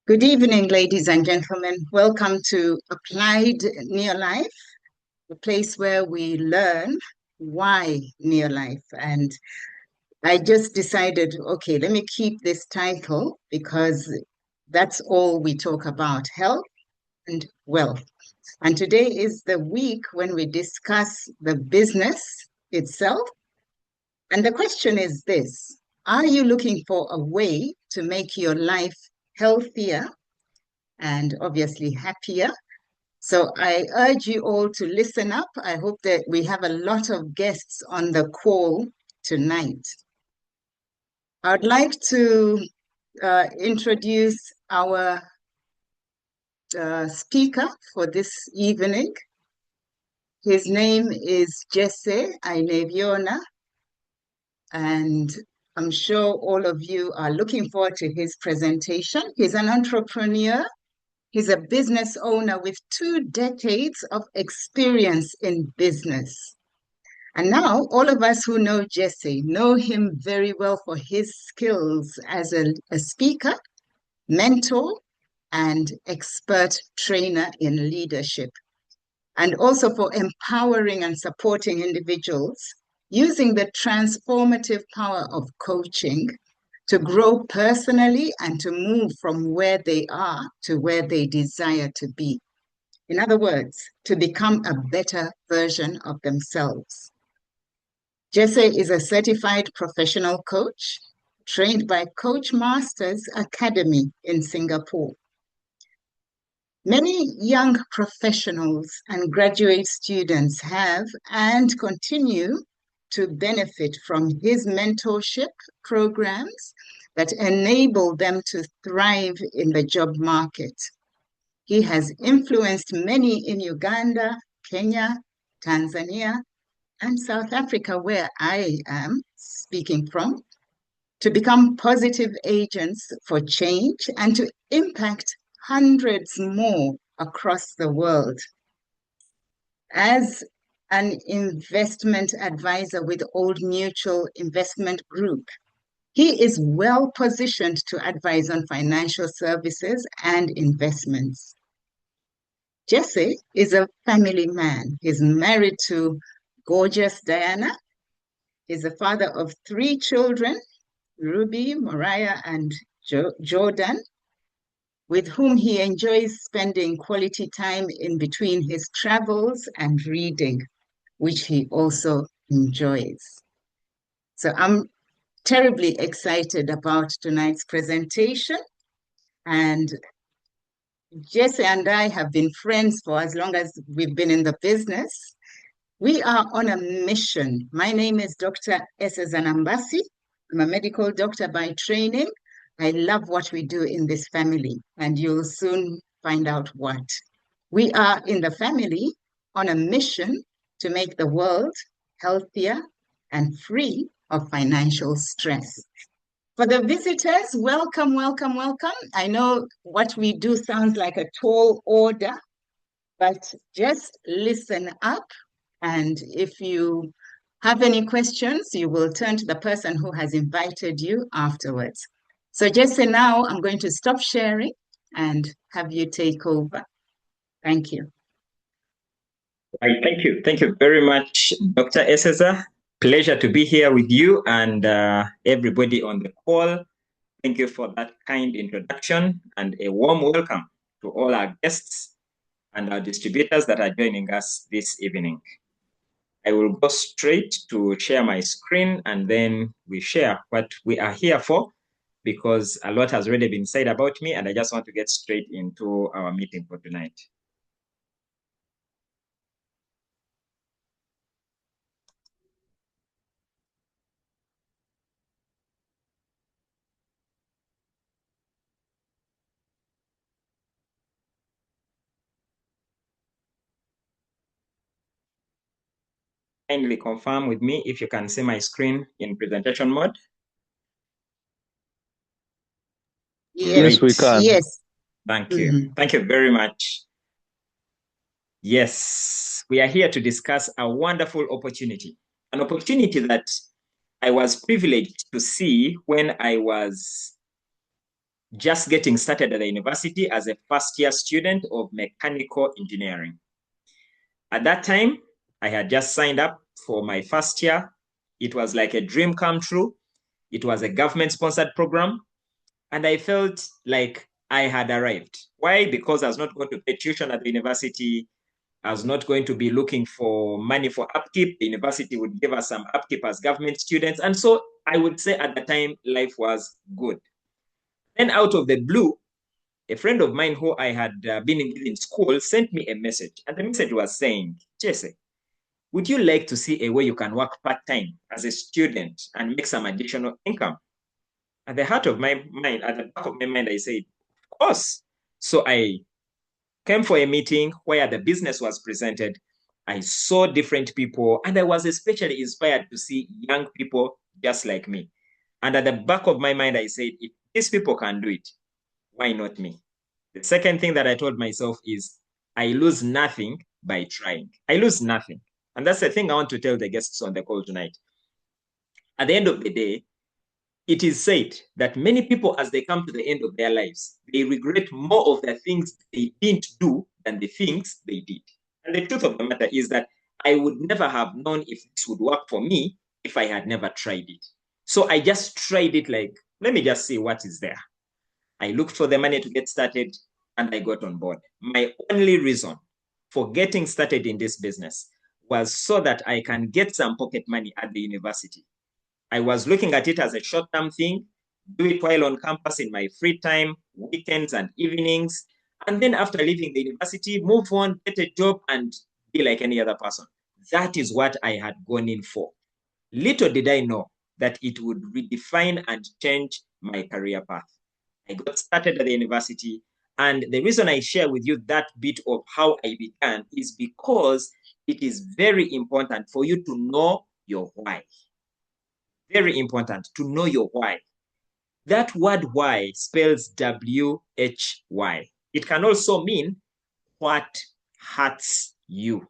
Good evening, ladies and gentlemen. Welcome to Applied NeoLife, the place where we learn why NeoLife. And I just decided, okay, let me keep this title because that's all we talk about, health and wealth. And today is the week when we discuss the business itself. And the question is this: are you looking for a way to make your life healthier and obviously happier? So I urge you all to listen up. I hope that we have a lot of guests on the call tonight. I'd like to introduce our speaker for this evening. His name is Jesse Ainebyoona, and I'm sure all of you are looking forward to his presentation. He's an entrepreneur. He's a business owner with 2 decades of experience in business. And now all of us who know Jesse know him very well for his skills as a speaker, mentor, and expert trainer in leadership, and also for empowering and supporting individuals using the transformative power of coaching to grow personally and to move from where they are to where they desire to be. In other words, to become a better version of themselves. Jesse is a certified professional coach trained by Coach Masters Academy in Singapore. Many young professionals and graduate students have and continue to benefit from his mentorship programs that enable them to thrive in the job market. He has influenced many in Uganda, Kenya, Tanzania, and South Africa, where I am speaking from, to become positive agents for change and to impact hundreds more across the world. As an investment advisor with Old Mutual Investment Group, he is well positioned to advise on financial services and investments. Jesse is a family man. He's married to gorgeous Diana. He's the father of 3 children, Ruby, Mariah, and Jordan, with whom he enjoys spending quality time in between his travels and reading, which he also enjoys. So I'm terribly excited about tonight's presentation. And Jesse and I have been friends for as long as we've been in the business. We are on a mission. My name is Dr. Ainebyoona. I'm a medical doctor by training. I love what we do in this family, and you'll soon find out what. We are in the family on a mission to make the world healthier and free of financial stress. For the visitors, welcome, welcome, welcome. I know what we do sounds like a tall order, but just listen up. And if you have any questions, you will turn to the person who has invited you afterwards. So Jesse, now I'm going to stop sharing and have you take over. Thank you. Thank you. Thank you very much, Dr. Eseza. Pleasure to be here with you and everybody on the call. Thank you for that kind introduction and a warm welcome to all our guests and our distributors that are joining us this evening. I will go straight to share my screen and then we share what we are here for, because a lot has already been said about me and I just want to get straight into our meeting for tonight. Kindly confirm with me if you can see my screen in presentation mode. Yes, we can. Yes. Thank you. Thank you very much. Yes, we are here to discuss a wonderful opportunity, an opportunity that I was privileged to see when I was just getting started at the university as a first-year student of mechanical engineering. At that time, I had just signed up for my first year. It was like a dream come true. It was a government-sponsored program, and I felt like I had arrived. Why? Because I was not going to pay tuition at the university. I was not going to be looking for money for upkeep. The university would give us some upkeep as government students. And so I would say at the time, life was good. Then out of the blue, a friend of mine who I had been in school sent me a message. And the message was saying, Jesse, would you like to see a way you can work part-time as a student and make some additional income? At the heart of my mind, at the back of my mind, I said, of course. So I came for a meeting where the business was presented. I saw different people, and I was especially inspired to see young people just like me. And at the back of my mind, I said, if these people can do it, why not me? The second thing that I told myself is, I lose nothing by trying. I lose nothing. And that's the thing I want to tell the guests on the call tonight. At the end of the day, it is said that many people, as they come to the end of their lives, they regret more of the things they didn't do than the things they did. And the truth of the matter is that I would never have known if this would work for me if I had never tried it. So I just tried it like, let me just see what is there. I looked for the money to get started, and I got on board. My only reason for getting started in this business was so that I can get some pocket money at the university. I was looking at it as a short-term thing, do it while on campus in my free time, weekends and evenings, and then after leaving the university, move on, get a job, and be like any other person. That is what I had gone in for. Little did I know that it would redefine and change my career path. I got started at the university, and the reason I share with you that bit of how I began is because it is very important for you to know your why. Very important to know your why. That word why spells W-H-Y. It can also mean what hurts you.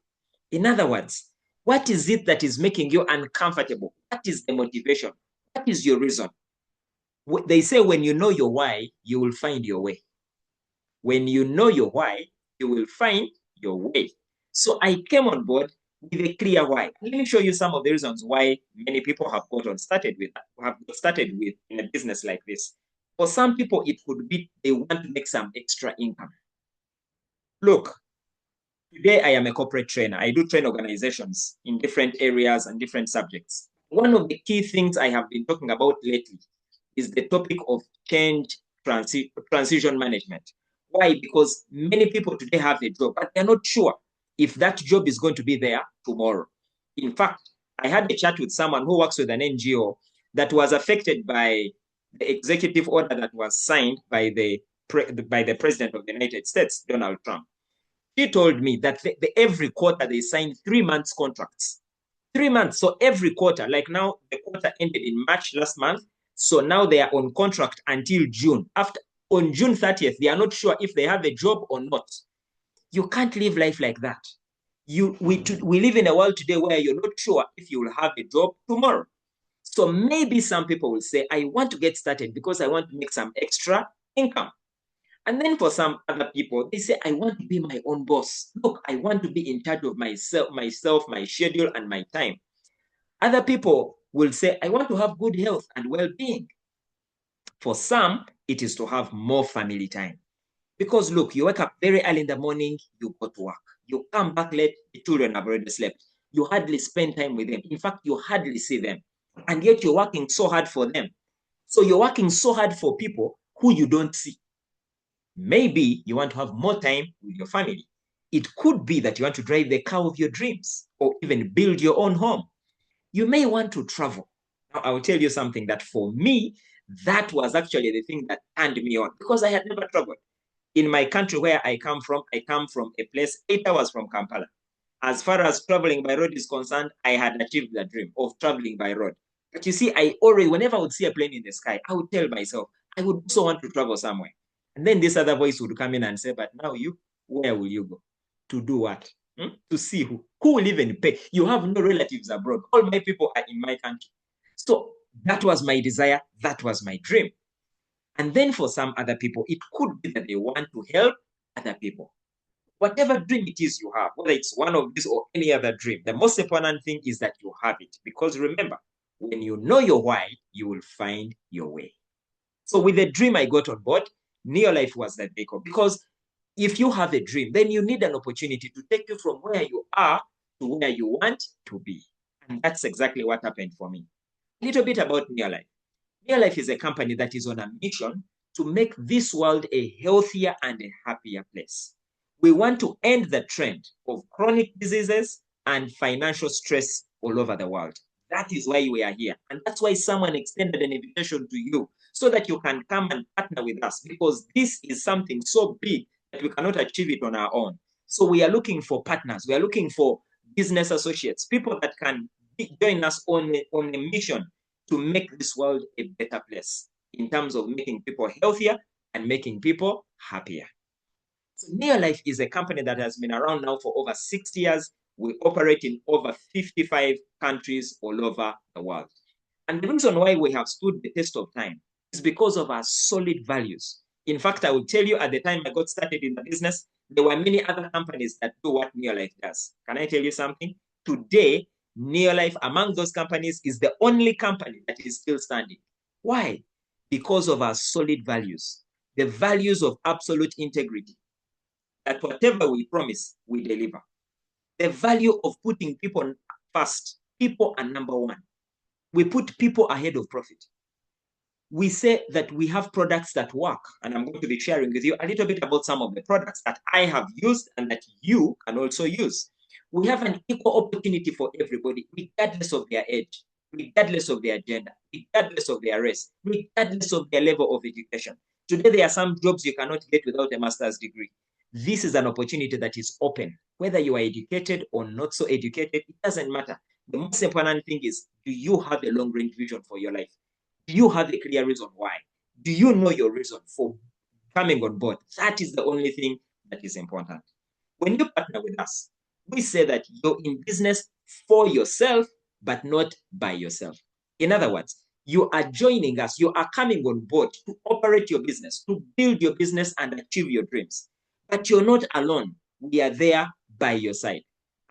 In other words, what is it that is making you uncomfortable? What is the motivation? What is your reason? They say when you know your why, you will find your way. When you know your why, you will find your way. So I came on board with a clear why. Let me show you some of the reasons why many people have got started with in a business like this. For some people, it could be they want to make some extra income. Look, today I am a corporate trainer. I do train organizations in different areas and different subjects. One of the key things I have been talking about lately is the topic of change transition management. Why? Because many people today have a job, but they're not sure if that job is going to be there tomorrow. In fact, I had a chat with someone who works with an NGO that was affected by the executive order that was signed by the President of the United States, Donald Trump. She told me that every quarter they sign 3 months contracts. 3 months. So every quarter, like now, the quarter ended in March last month. So now they are on contract until June. On June 30th, they are not sure if they have a job or not. You can't live life like that. We live in a world today where you're not sure if you will have a job tomorrow. So maybe some people will say, I want to get started because I want to make some extra income. And then for some other people, they say, I want to be my own boss. Look, I want to be in charge of myself, my schedule, and my time. Other people will say, I want to have good health and well-being. For some, it is to have more family time. Because look, you wake up very early in the morning, you go to work. You come back late, the children have already slept. You hardly spend time with them. In fact, you hardly see them. And yet you're working so hard for them. So you're working so hard for people who you don't see. Maybe you want to have more time with your family. It could be that you want to drive the car of your dreams or even build your own home. You may want to travel. Now, I will tell you something that for me, that was actually the thing that turned me on because I had never traveled. In my country where I come from a place 8 hours from Kampala. As far as traveling by road is concerned, I had achieved the dream of traveling by road. But you see, whenever I would see a plane in the sky, I would tell myself, I would also want to travel somewhere. And then this other voice would come in and say, but now where will you go? To do what? To see who? Who will even pay? You have no relatives abroad. All my people are in my country. So that was my desire. That was my dream. And then for some other people, it could be that they want to help other people. Whatever dream it is you have, whether it's one of these or any other dream, the most important thing is that you have it. Because remember, when you know your why, you will find your way. So with the dream I got on board, NeoLife was the vehicle. Because if you have a dream, then you need an opportunity to take you from where you are to where you want to be. And that's exactly what happened for me. A little bit about NeoLife. NeoLife is a company that is on a mission to make this world a healthier and a happier place. We want to end the trend of chronic diseases and financial stress all over the world. That is why we are here. And that's why someone extended an invitation to you so that you can come and partner with us, because this is something so big that we cannot achieve it on our own. So we are looking for partners. We are looking for business associates, people that can join us on a mission to make this world a better place in terms of making people healthier and making people happier. So NeoLife is a company that has been around now for over 60 years. We operate in over 55 countries all over the world. And the reason why we have stood the test of time is because of our solid values. In fact, I will tell you, at the time I got started in the business, there were many other companies that do what NeoLife does. Can I tell you something? Today, NeoLife, among those companies, is the only company that is still standing. Why? Because of our solid values, the values of absolute integrity, that whatever we promise, we deliver. The value of putting people first. People are number one. We put people ahead of profit. We say that we have products that work, and I'm going to be sharing with you a little bit about some of the products that I have used and that you can also use. We have an equal opportunity for everybody, regardless of their age, regardless of their gender, regardless of their race, regardless of their level of education. Today, there are some jobs you cannot get without a master's degree. This is an opportunity that is open. Whether you are educated or not so educated, it doesn't matter. The most important thing is, do you have a long-range vision for your life? Do you have a clear reason why? Do you know your reason for coming on board? That is the only thing that is important. When you partner with us, we say that you're in business for yourself, but not by yourself. In other words, you are joining us, you are coming on board to operate your business, to build your business and achieve your dreams. But you're not alone. We are there by your side.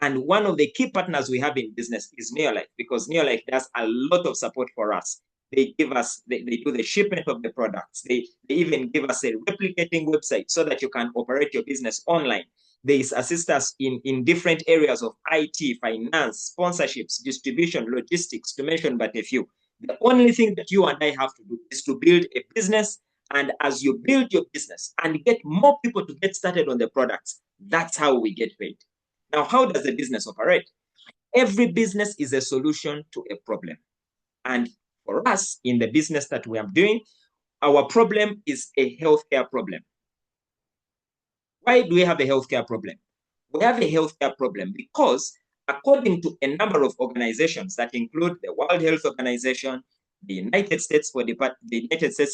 And one of the key partners we have in business is NeoLife, because NeoLife does a lot of support for us. They give us, they do the shipment of the products. They even give us a replicating website so that you can operate your business online. They assist us in different areas of IT, finance, sponsorships, distribution, logistics, to mention but a few. The only thing that you and I have to do is to build a business. And as you build your business and get more people to get started on the products, that's how we get paid. Now, how does the business operate? Every business is a solution to a problem. And for us, in the business that we are doing, our problem is a healthcare problem. Why do we have a healthcare problem? We have a healthcare problem because, according to a number of organizations that include the World Health Organization, the United States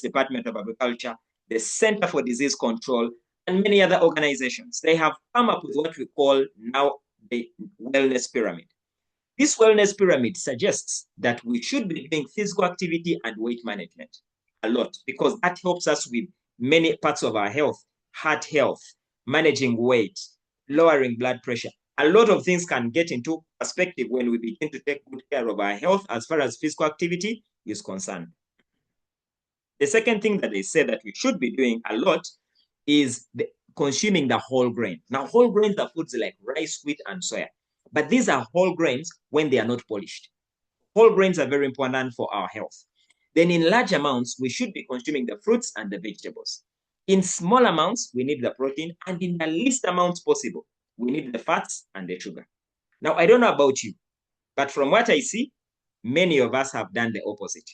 Department of Agriculture, the Center for Disease Control, and many other organizations, they have come up with what we call now the wellness pyramid. This wellness pyramid suggests that we should be doing physical activity and weight management a lot, because that helps us with many parts of our health, heart health, managing weight, lowering blood pressure. A lot of things can get into perspective when we begin to take good care of our health as far as physical activity is concerned. The second thing that they say that we should be doing a lot is consuming the whole grain. Now, whole grains are foods like rice, wheat, and soya. But these are whole grains when they are not polished. Whole grains are very important for our health. Then in large amounts, we should be consuming the fruits and the vegetables. In small amounts, we need the protein, and in the least amounts possible, we need the fats and the sugar. Now, I don't know about you, but from what I see, many of us have done the opposite.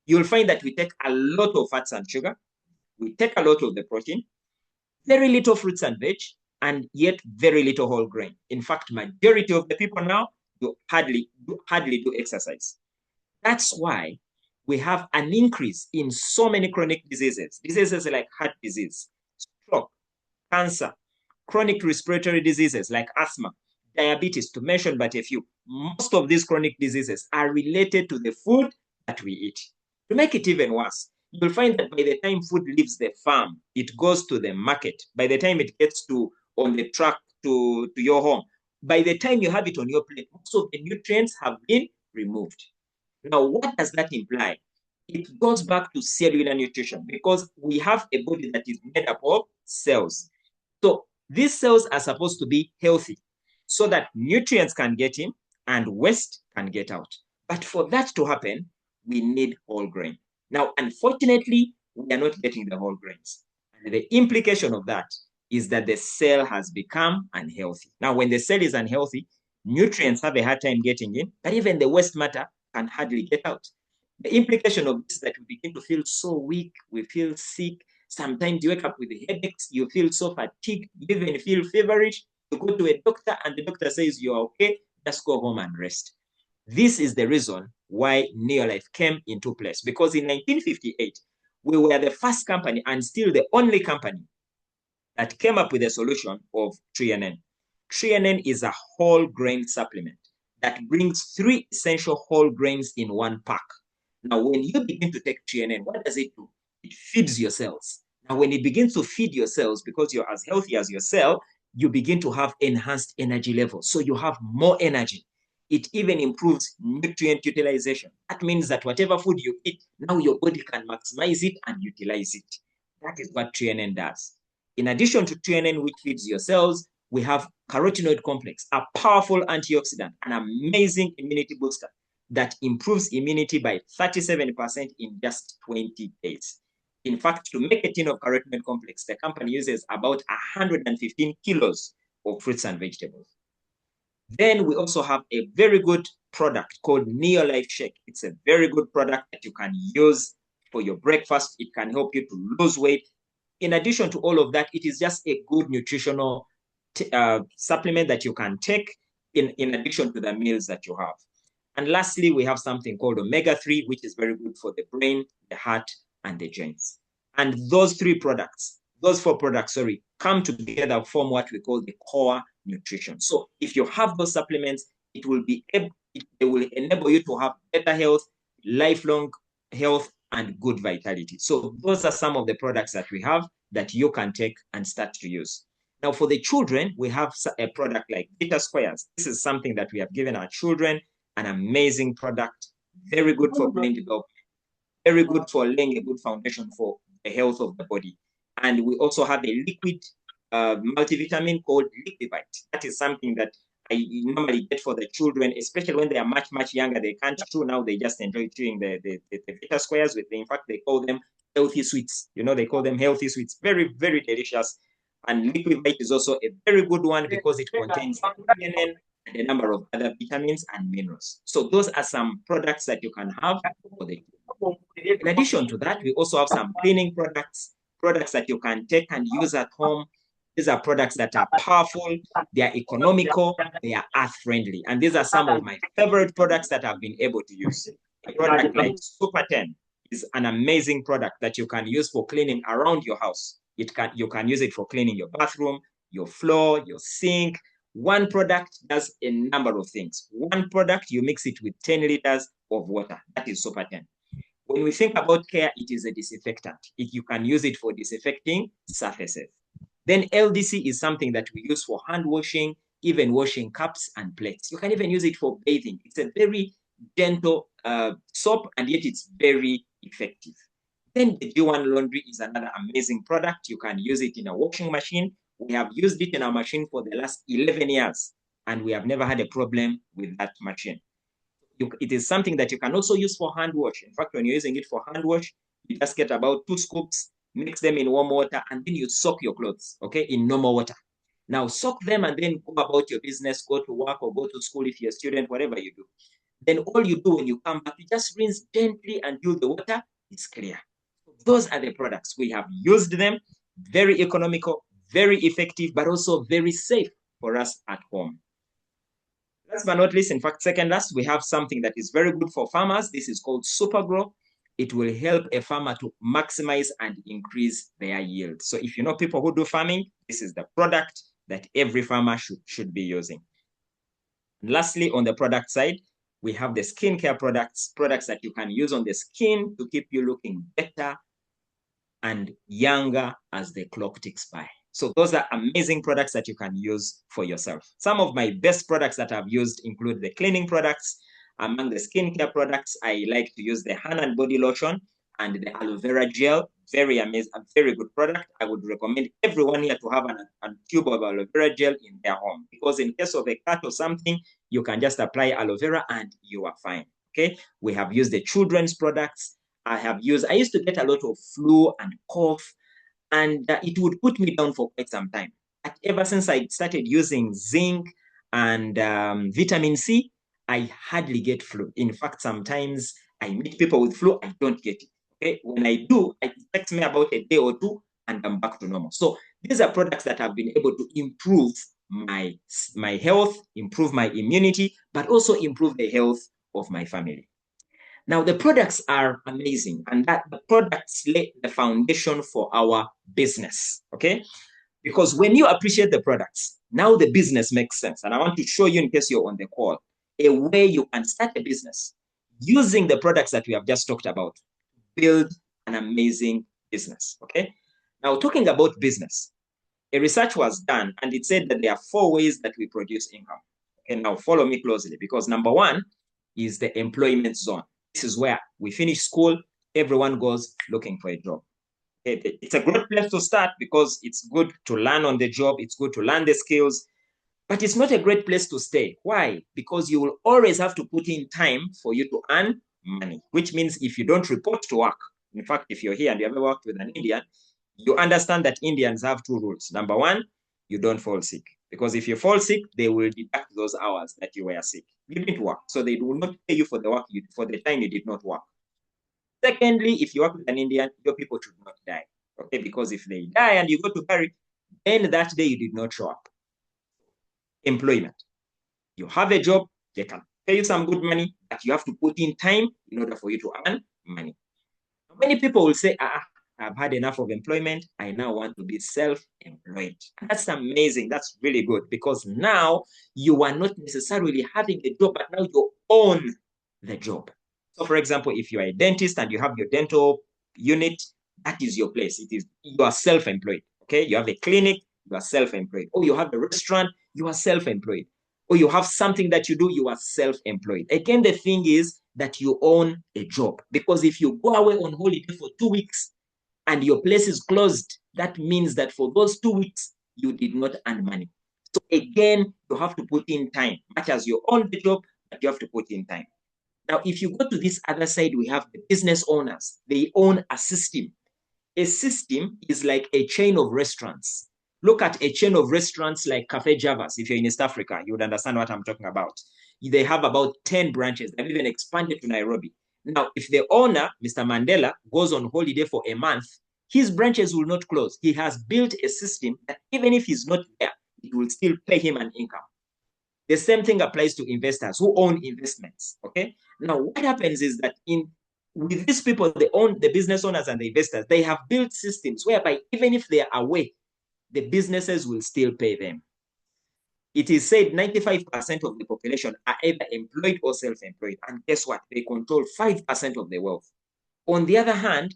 You'll find that we take a lot of fats and sugar, we take a lot of the protein, very little fruits and veg, and yet very little whole grain. In fact, majority of the people now hardly do exercise. That's why we have an increase in so many chronic diseases like heart disease, stroke, cancer, chronic respiratory diseases like asthma, diabetes, to mention but a few. Most of these chronic diseases are related to the food that we eat. To make it even worse, you will find that by the time food leaves the farm, it goes to the market. By the time it gets on the truck to your home, by the time you have it on your plate, most of the nutrients have been removed. Now, what does that imply? It goes back to cellular nutrition because we have a body that is made up of cells. So these cells are supposed to be healthy so that nutrients can get in and waste can get out. But for that to happen, we need whole grain. Now, unfortunately, we are not getting the whole grains. And the implication of that is that the cell has become unhealthy. Now, when the cell is unhealthy, nutrients have a hard time getting in, but even the waste matter can hardly get out. The implication of this is that we begin to feel so weak, we feel sick. Sometimes you wake up with headaches, you feel so fatigued, you even feel feverish. You go to a doctor and the doctor says you're okay, just go home and rest. This is the reason why NeoLife came into place, because in 1958, we were the first company and still the only company that came up with a solution of TreeNN. TreeNN is a whole grain supplement that brings 3 essential whole grains in one pack. Now, when you begin to take TreeNN, what does it do? It feeds your cells. Now, when it begins to feed your cells, because you're as healthy as your cell, you begin to have enhanced energy levels. So you have more energy. It even improves nutrient utilization. That means that whatever food you eat, now your body can maximize it and utilize it. That is what TreeNN does. In addition to TreeNN, which feeds your cells, we have carotenoid complex, a powerful antioxidant, an amazing immunity booster that improves immunity by 37% in just 20 days. In fact, to make a tin of carotenoid complex, the company uses about 115 kilos of fruits and vegetables. Then we also have a very good product called NeoLife Shake. It's a very good product that you can use for your breakfast. It can help you to lose weight. In addition to all of that, it is just a good nutritional supplement that you can take in addition to the meals that you have. And lastly, we have something called omega-3, which is very good for the brain, the heart, and the joints. And those 4 products, come together, form what we call the core nutrition. So if you have those supplements, they will enable you to have better health, lifelong health, and good vitality. So those are some of the products that we have that you can take and start to use. Now, for the children, we have a product like Vita Squares. This is something that we have given our children, an amazing product, very good for brain development, very good for laying a good foundation for the health of the body. And we also have a liquid multivitamin called Liquivite. That is something that I normally get for the children, especially when they are much, much younger. They can't chew now. They just enjoy chewing the Vita Squares. In fact, they call them healthy sweets. They call them healthy sweets. Very, very delicious. And Liquivite is also a very good one because it contains and a number of other vitamins and minerals. So those are some products that you can have for the. In addition to that, we also have some cleaning products that you can take and use at home. These are products that are powerful, they are economical, they are earth-friendly. And these are some of my favorite products that I've been able to use. A product like Super 10 is an amazing product that you can use for cleaning around your house. You can use it for cleaning your bathroom, your floor, your sink. One product does a number of things. One product, you mix it with 10 liters of water. That is Super 10. When we think about care, it is a disinfectant. You can use it for disinfecting surfaces. Then LDC is something that we use for hand washing, even washing cups and plates. You can even use it for bathing. It's a very gentle soap, and yet it's very effective. Then the G1 laundry is another amazing product. You can use it in a washing machine. We have used it in our machine for the last 11 years, and we have never had a problem with that machine. It is something that you can also use for hand wash. In fact, when you're using it for hand wash, you just get about 2 scoops, mix them in warm water, and then you soak your clothes, okay, in normal water. Now, soak them and then go about your business, go to work or go to school if you're a student, whatever you do. Then all you do when you come back, you just rinse gently until the water is clear. Those are the products. We have used them, very economical, very effective, but also very safe for us at home. Last but not least, in fact, second last, we have something that is very good for farmers. This is called Supergrow. It will help a farmer to maximize and increase their yield. So if you know people who do farming, this is the product that every farmer should be using. And lastly, on the product side, we have the skincare products that you can use on the skin to keep you looking better, and younger as the clock ticks by. So those are amazing products that you can use for yourself. Some of my best products that I've used include the cleaning products. Among the skincare products, I like to use the hand and body lotion and the aloe vera gel. Very amazing, a very good product. I would recommend everyone here to have a tube of aloe vera gel in their home, because in case of a cut or something, you can just apply aloe vera and you are fine. Okay, we have used the children's products. I used to get a lot of flu and cough, and it would put me down for quite some time. But ever since I started using zinc and vitamin C, I hardly get flu. In fact, sometimes I meet people with flu, I don't get it. Okay, when I do, it takes me about a day or two, and I'm back to normal. So these are products that have been able to improve my health, improve my immunity, but also improve the health of my family. Now, the products are amazing, and that the products lay the foundation for our business, okay? Because when you appreciate the products, now the business makes sense. And I want to show you, in case you're on the call, a way you can start a business using the products that we have just talked about, build an amazing business, okay? Now, talking about business, a research was done, and it said that there are 4 ways that we produce income. Okay, now follow me closely, because number 1 is the employment zone. This is where we finish school, everyone goes looking for a job. It's a great place to start because it's good to learn on the job, it's good to learn the skills, but it's not a great place to stay. Why? Because you will always have to put in time for you to earn money, which means if you don't report to work, in fact, if you're here and you ever worked with an Indian, you understand that Indians have 2 rules. Number 1, you don't fall sick. Because if you fall sick, they will deduct those hours that you were sick. You didn't work. So they will not pay you for the work for the time you did not work. Secondly, if you work with an Indian, your people should not die. Okay, because if they die and you go to bury, then that day you did not show up. Employment. You have a job, they can pay you some good money, but you have to put in time in order for you to earn money. Many people will say, I've had enough of employment, I now want to be self-employed. That's amazing. That's really good, because now you are not necessarily having a job, but now you own the job. So for example, if you are a dentist and you have your dental unit, that is your place. You are self-employed. Okay, you have a clinic, you are self-employed. Or you have a restaurant, you are self-employed. Or you have something that you do, you are self-employed. Again, the thing is that you own a job, because if you go away on holiday for 2 weeks and your place is closed, that means that for those 2 weeks, you did not earn money. So again, you have to put in time. Much as you own the job, but you have to put in time. Now, if you go to this other side, we have the business owners. They own a system. A system is like a chain of restaurants. Look at a chain of restaurants like Cafe Javas. If you're in East Africa, you would understand what I'm talking about. They have about 10 branches. They've even expanded to Nairobi. Now, if the owner, Mr. Mandela, goes on holiday for a month, his branches will not close. He has built a system that even if he's not there, it will still pay him an income. The same thing applies to investors who own investments, okay? Now, what happens is that with these people, the business owners and the investors, they have built systems whereby even if they are away, the businesses will still pay them. It is said 95% of the population are either employed or self-employed. And guess what? They control 5% of the wealth. On the other hand,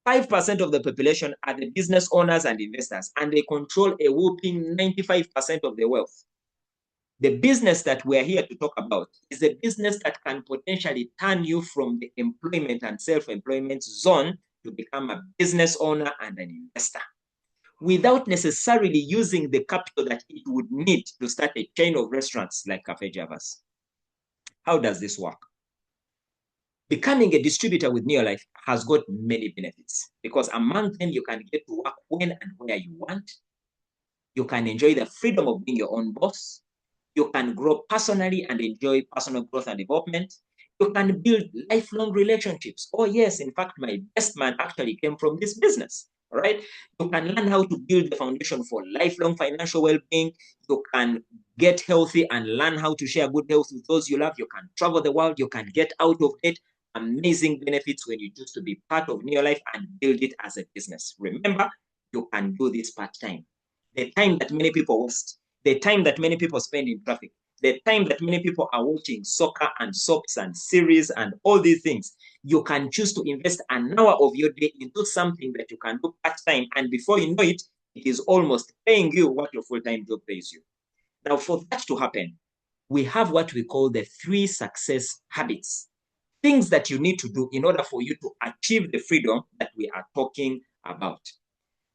5% of the population are the business owners and investors, and they control a whopping 95% of the wealth. The business that we're here to talk about is a business that can potentially turn you from the employment and self-employment zone to become a business owner and an investor, without necessarily using the capital that it would need to start a chain of restaurants like Cafe Javas. How does this work? Becoming a distributor with NeoLife has got many benefits, because among them, you can get to work when and where you want. You can enjoy the freedom of being your own boss. You can grow personally and enjoy personal growth and development. You can build lifelong relationships. Oh yes, in fact, my best man actually came from this business, all right? You can learn how to build the foundation for lifelong financial well-being. You can get healthy and learn how to share good health with those you love. You can travel the world. You can get out of debt. Amazing benefits when you choose to be part of NeoLife and build it as a business. Remember, you can do this part-time. The time that many people waste, the time that many people spend in traffic, the time that many people are watching soccer and soaps and series and all these things, you can choose to invest an hour of your day into something that you can do part-time, and before you know it, it is almost paying you what your full-time job pays you. Now, for that to happen, we have what we call the 3 success habits, things that you need to do in order for you to achieve the freedom that we are talking about.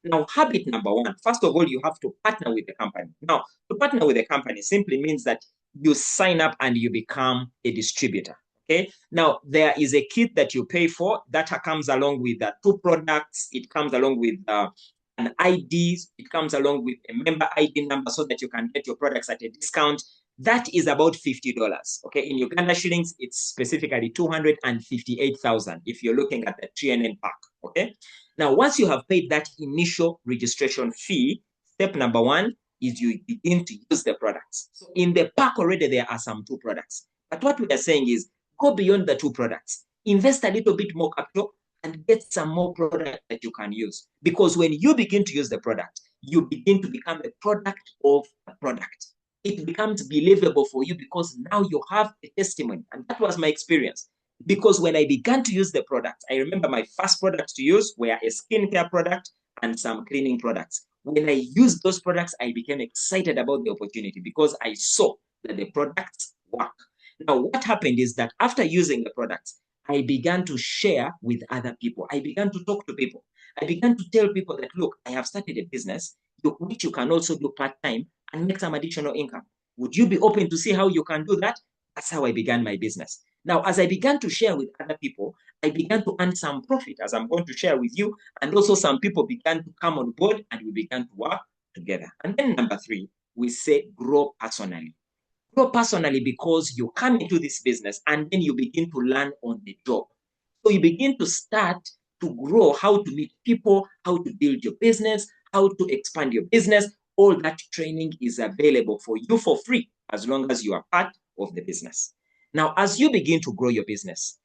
Now, habit number 1, first of all, you have to partner with the company. Now, to partner with the company simply means that you sign up and you become a distributor. Okay. Now, there is a kit that you pay for that comes along with 2 products. It comes along with an ID. It comes along with a member ID number so that you can get your products at a discount. That is about $50. Okay. In Uganda shillings, it's specifically 258,000 if you're looking at the TNN pack. Okay. Now, once you have paid that initial registration fee, step number 1 is you begin to use the products. So in the pack already, there are some 2 products. But what we are saying is go beyond the 2 products. Invest a little bit more capital and get some more product that you can use. Because when you begin to use the product, you begin to become a product of a product. It becomes believable for you because now you have a testimony. And that was my experience. Because when I began to use the product, I remember my first products to use were a skincare product and some cleaning products. When I used those products, I became excited about the opportunity because I saw that the products work. Now, what happened is that after using the products, I began to share with other people. I began to talk to people. I began to tell people that, look, I have started a business which you can also do part-time and make some additional income. Would you be open to see how you can do that? That's how I began my business. Now, as I began to share with other people, I began to earn some profit, as I'm going to share with you. And also some people began to come on board and we began to work together. And then number 3, we say grow personally. Grow personally because you come into this business and then you begin to learn on the job. So you begin to start to grow how to meet people, how to build your business, how to expand your business. All that training is available for you for free as long as you are part of the business. Now, as you begin to grow your business,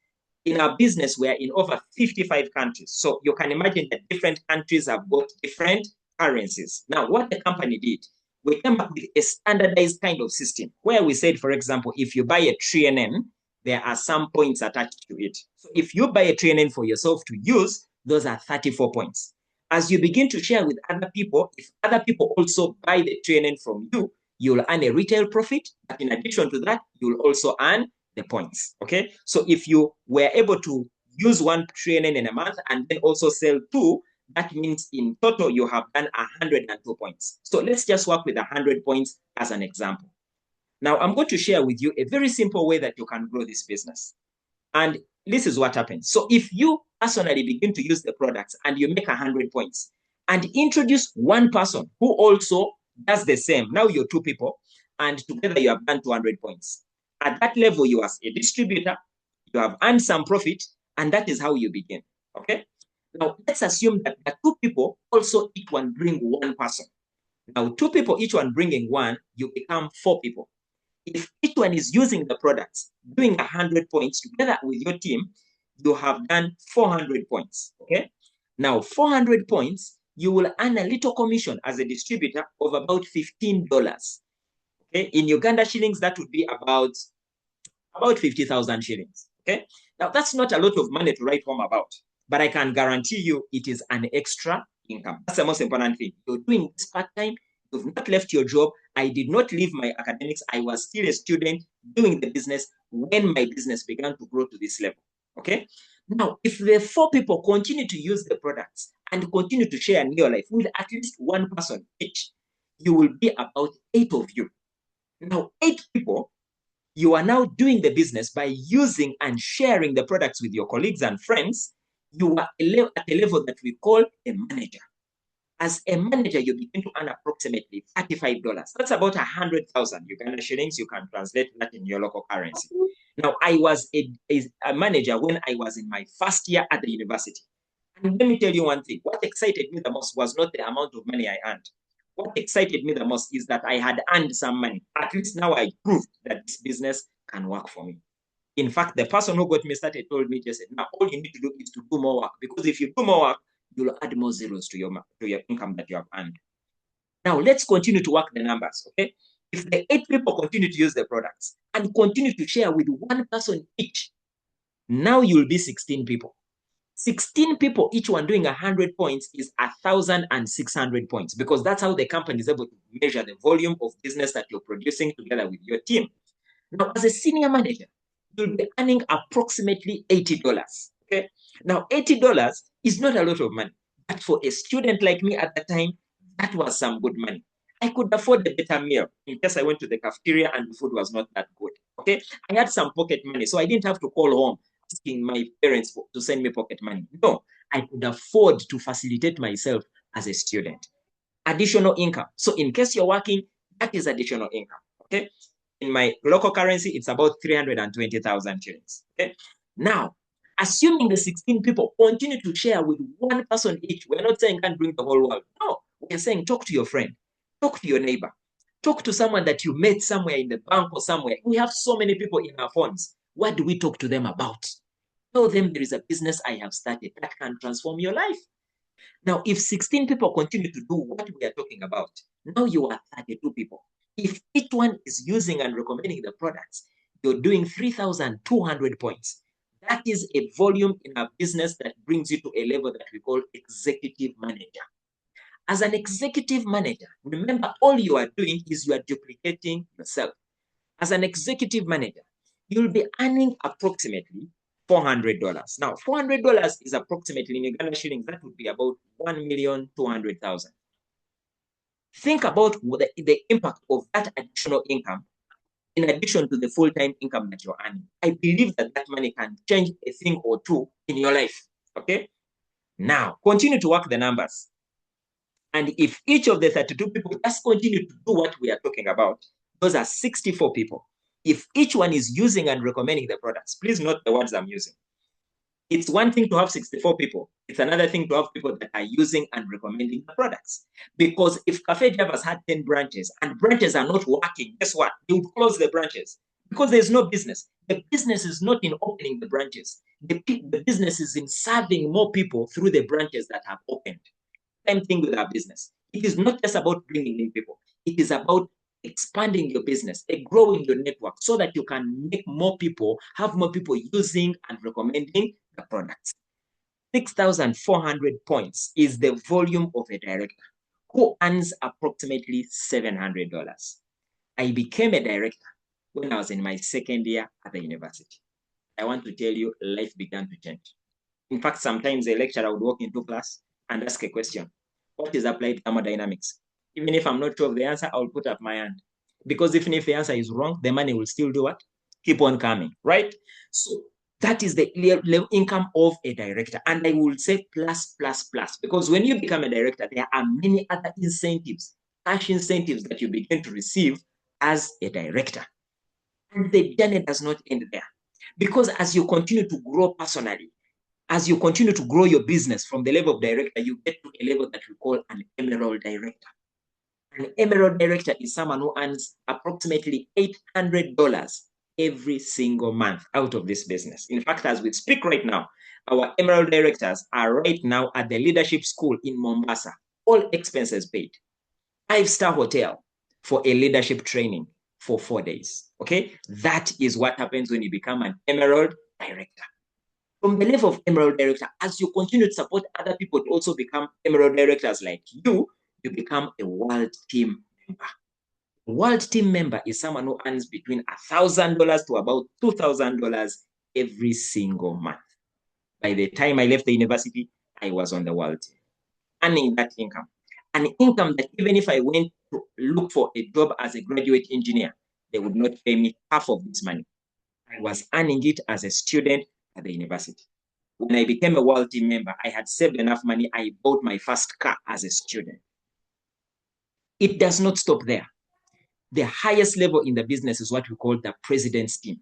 in our business, we are in over 55 countries. So you can imagine that different countries have got different currencies. Now, what the company did, we came up with a standardized kind of system where we said, for example, if you buy a TNN, there are some points attached to it. So if you buy a TNN for yourself to use, those are 34 points. As you begin to share with other people, if other people also buy the TNN from you, you'll earn a retail profit. But in addition to that, you'll also earn the points. Okay. So if you were able to use 1 TNN in a month and then also sell 2, that means in total you have done 102 points. So let's just work with 100 points as an example. Now I'm going to share with you a very simple way that you can grow this business. And this is what happens. So if you personally begin to use the products and you make 100 points and introduce 1 person who also does the same, now you're 2 people and together you have done 200 points. At that level, you as a distributor, you have earned some profit, and that is how you begin. Okay. Now let's assume that the 2 people also each one bring 1 person. Now 2 people each one bringing 1, you become 4 people. If each one is using the products, doing 100 points together with your team, you have done 400 points. Okay. Now 400 points, you will earn a little commission as a distributor of about $15. Okay, in Uganda shillings, that would be about 50,000 shillings. Okay, now that's not a lot of money to write home about, but I can guarantee you it is an extra income. That's the most important thing. You're doing this part-time, you've not left your job. I did not leave my academics. I was still a student doing the business when my business began to grow to this level. Okay, now if the 4 people continue to use the products and continue to share NeoLife with at least 1 person each, you will be about 8 of you. Now, 8 people, you are now doing the business by using and sharing the products with your colleagues and friends. You are at a level that we call a manager. As a manager, you begin to earn approximately $35. That's about 100,000 Uganda shillings. You can translate that in your local currency. Now, I was a manager when I was in my first year at the university. And let me tell you one thing. What excited me the most was not the amount of money I earned. What excited me the most is that I had earned some money. At least now I proved that this business can work for me. In fact, the person who got me started told me, Jesse, now all you need to do is to do more work. Because if you do more work, you'll add more zeros to your income that you have earned. Now, let's continue to work the numbers, okay? If the 8 people continue to use the products and continue to share with 1 person each, Now you'll be 16 people. 16 people, each one doing 100 points is 1,600 points, because that's how the company is able to measure the volume of business that you're producing together with your team. Now, as a senior manager, you'll be earning approximately $80. Okay. Now, $80 is not a lot of money, but for a student like me at the time, that was some good money. I could afford a better meal in case I went to the cafeteria and the food was not that good. Okay. I had some pocket money, so I didn't have to call home asking my parents to send me pocket money. No, I could afford to facilitate myself as a student. Additional income. So in case you're working, that is additional income. Okay. In my local currency, it's about 320,000 shillings. Okay. Now, assuming the 16 people continue to share with one person each, we're not saying can't bring the whole world. No, we're saying talk to your friend, talk to your neighbor, talk to someone that you met somewhere in the bank or somewhere. We have so many people in our phones. What do we talk to them about? Tell them there is a business I have started that can transform your life. Now, if 16 people continue to do what we are talking about, now you are 32 people. If each one is using and recommending the products, you're doing 3,200 points. That is a volume in our business that brings you to a level that we call executive manager. As an executive manager, remember, all you are doing is you are duplicating yourself. As an executive manager, you'll be earning approximately $400. Now, $400 is approximately, in Uganda shillings, that would be about 1,200,000. Think about the impact of that additional income in addition to the full-time income that you're earning. I believe that that money can change a thing or two in your life, okay? Now, continue to work the numbers. And if each of the 32 people just continue to do what we are talking about, those are 64 people. If each one is using and recommending the products, please note the words I'm using. It's one thing to have 64 people. It's another thing to have people that are using and recommending the products. Because if Cafe Javas had 10 branches and branches are not working, guess what? They would close the branches because there's no business. The business is not in opening the branches. The business is in serving more people through the branches that have opened. Same thing with our business. It is not just about bringing in people. It is about expanding your business and growing your network so that you can make more people, have more people using and recommending the products. 6,400 points is the volume of a director who earns approximately $700. I became a director when I was in my second year at the university. I want to tell you, life began to change. In fact, sometimes a lecturer would walk into class and ask a question. What is applied thermodynamics? Even if I'm not sure of the answer, I'll put up my hand. Because even if the answer is wrong, the money will still do what? Keep on coming, right? So that is the level income of a director. And I will say plus, plus, plus. Because when you become a director, there are many other incentives, cash incentives that you begin to receive as a director. And the journey does not end there. Because as you continue to grow personally, as you continue to grow your business from the level of director, you get to a level that we call an emerald director. An emerald director is someone who earns approximately $800 every single month out of this business. In fact, as we speak right now, our emerald directors are right now at the leadership school in Mombasa, all expenses paid. 5-star hotel for a leadership training for 4 days. Okay, that is what happens when you become an emerald director. From the level of emerald director, as you continue to support other people to also become emerald directors like you become a world team member. A world team member is someone who earns between $1,000 to about $2,000 every single month. By the time I left the university, I was on the world team, earning that income. An income that even if I went to look for a job as a graduate engineer, they would not pay me half of this money. I was earning it as a student at the university. When I became a world team member, I had saved enough money. I bought my first car as a student. It does not stop there. The highest level in the business is what we call the president's team,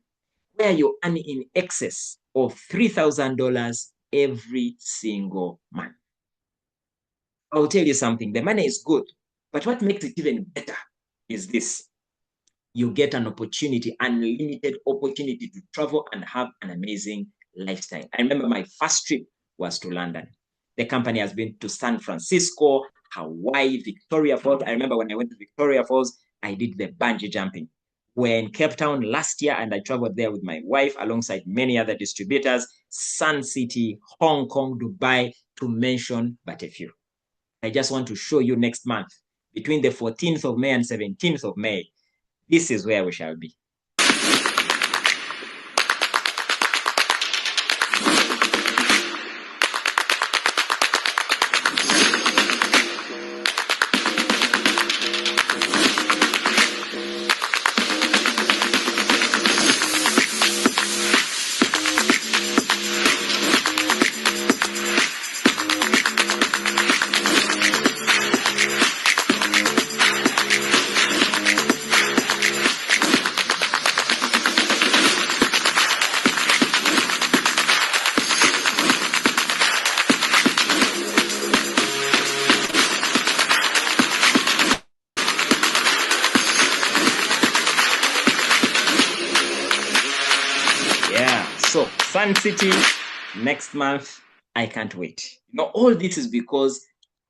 where you earn in excess of $3,000 every single month. I'll tell you something, the money is good, but what makes it even better is this. You get an opportunity, unlimited opportunity to travel and have an amazing lifestyle. I remember my first trip was to London. The company has been to San Francisco, Hawaii, Victoria Falls. I remember when I went to Victoria Falls, I did the bungee jumping. We're in Cape Town last year, and I traveled there with my wife alongside many other distributors, Sun City, Hong Kong, Dubai, to mention but a few. I just want to show you next month, between the 14th of May and 17th of May, this is where we shall be. Sun City next month. I can't wait. You know, all this is because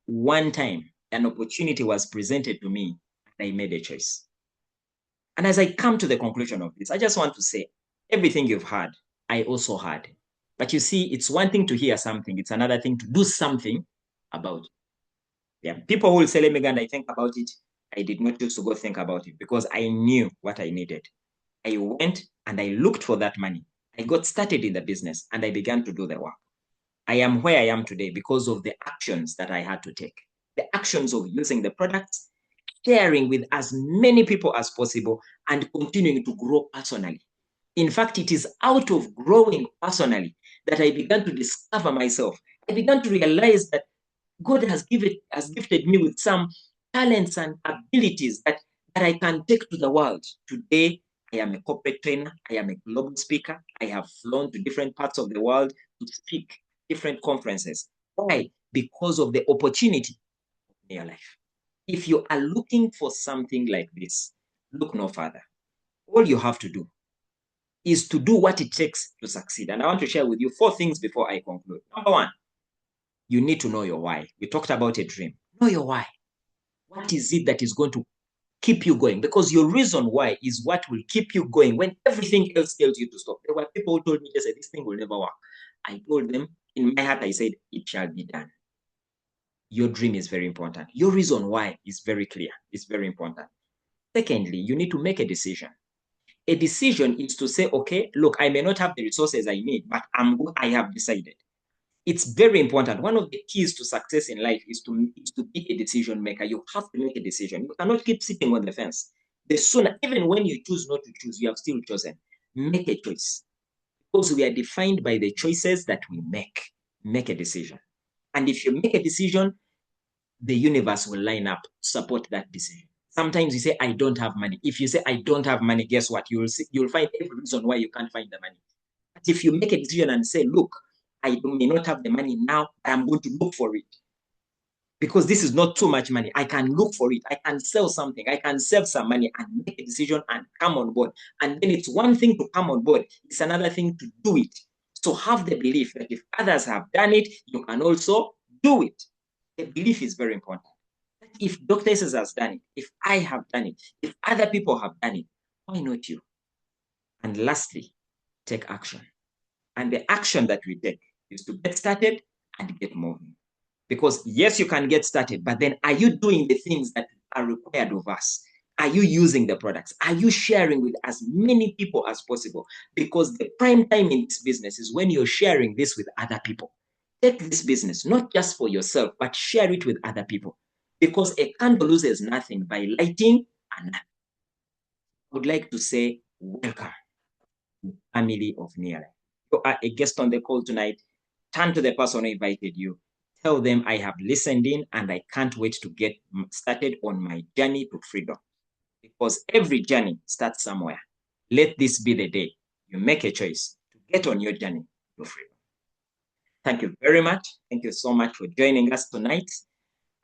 one time an opportunity was presented to me and I made a choice. And as I come to the conclusion of this, I just want to say everything you've heard, I also heard. But you see, it's one thing to hear something. It's another thing to do something about it. Yeah, people will say, let me go and I think about it. I did not choose to go think about it because I knew what I needed. I went and I looked for that money. I got started in the business and I began to do the work. I am where I am today because of the actions that I had to take. The actions of using the products, sharing with as many people as possible, and continuing to grow personally. In fact, it is out of growing personally that I began to discover myself. I began to realize that God has gifted me with some talents and abilities that I can take to the world. Today, I am a corporate trainer. I am a global speaker. I have flown to different parts of the world to speak different conferences. Why? Because of the opportunity in your life. If you are looking for something like this, look no further. All you have to do is to do what it takes to succeed. And I want to share with you 4 things before I conclude. Number 1, you need to know your why. We talked about a dream. Know your why. What is it that is going to keep you going? Because your reason why is what will keep you going when everything else tells you to stop. There were people who told me, Jesse, this thing will never work. I told them, in my heart, I said, it shall be done. Your dream is very important. Your reason why is very clear. It's very important. Secondly, you need to make a decision. A decision is to say, okay, look, I may not have the resources I need, but I have decided. It's very important. One of the keys to success in life is to be a decision maker. You have to make a decision. You cannot keep sitting on the fence. The sooner, even when you choose not to choose, you have still chosen. Make a choice. Because we are defined by the choices that we make. Make a decision. And if you make a decision, the universe will line up to support that decision. Sometimes you say, I don't have money. If you say, I don't have money, guess what? You'll find every reason why you can't find the money. But if you make a decision and say, look, I may not have the money now, but I'm going to look for it. Because this is not too much money. I can look for it. I can sell something. I can save some money and make a decision and come on board. And then it's one thing to come on board. It's another thing to do it. So have the belief that if others have done it, you can also do it. The belief is very important. If Dr. SS has done it, if I have done it, if other people have done it, why not you? And lastly, take action. And the action that we take is to get started and get moving. Because yes, you can get started, but then are you doing the things that are required of us? Are you using the products? Are you sharing with as many people as possible? Because the prime time in this business is when you're sharing this with other people. Take this business, not just for yourself, but share it with other people. Because a candle loses nothing by lighting another. I would like to say, welcome to the family of NeoLife. You are a guest on the call tonight. Turn to the person who invited you. Tell them I have listened in and I can't wait to get started on my journey to freedom. Because every journey starts somewhere. Let this be the day you make a choice to get on your journey to freedom. Thank you very much. Thank you so much for joining us tonight.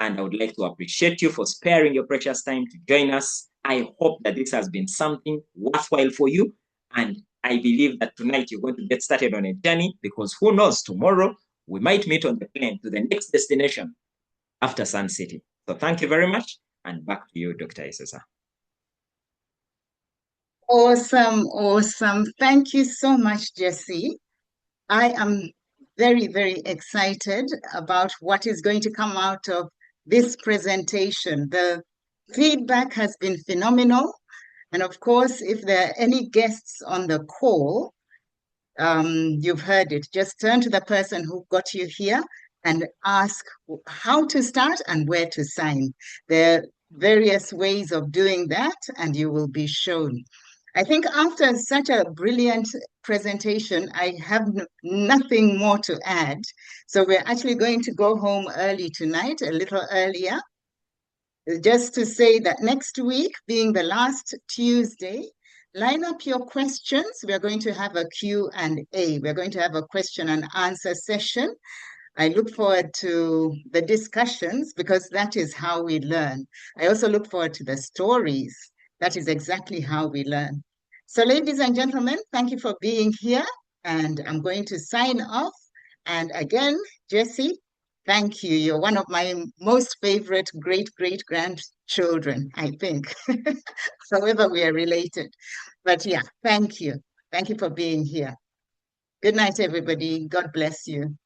And I would like to appreciate you for sparing your precious time to join us. I hope that this has been something worthwhile for you. And I believe that tonight you're going to get started on a journey, because who knows, tomorrow we might meet on the plane to the next destination after Sun City. So thank you very much. And back to you, Dr. Isesa. Awesome, awesome. Thank you so much, Jesse. I am very, very excited about what is going to come out of this presentation. The feedback has been phenomenal. And of course, if there are any guests on the call, you've heard it. Just turn to the person who got you here and ask how to start and where to sign. There are various ways of doing that, and you will be shown. I think after such a brilliant presentation, I have nothing more to add. So we're actually going to go home early tonight, a little earlier, just to say that next week, being the last Tuesday, line up your questions. We're going to have a Q&A. We're going to have a question and answer session. I look forward to the discussions because that is how we learn. I also look forward to the stories. That is exactly how we learn. So, ladies and gentlemen, thank you for being here. And I'm going to sign off. And again, Jesse, thank you. You're one of my most favorite great-great-grandchildren, I think. However, we are related. But yeah, thank you. Thank you for being here. Good night, everybody. God bless you.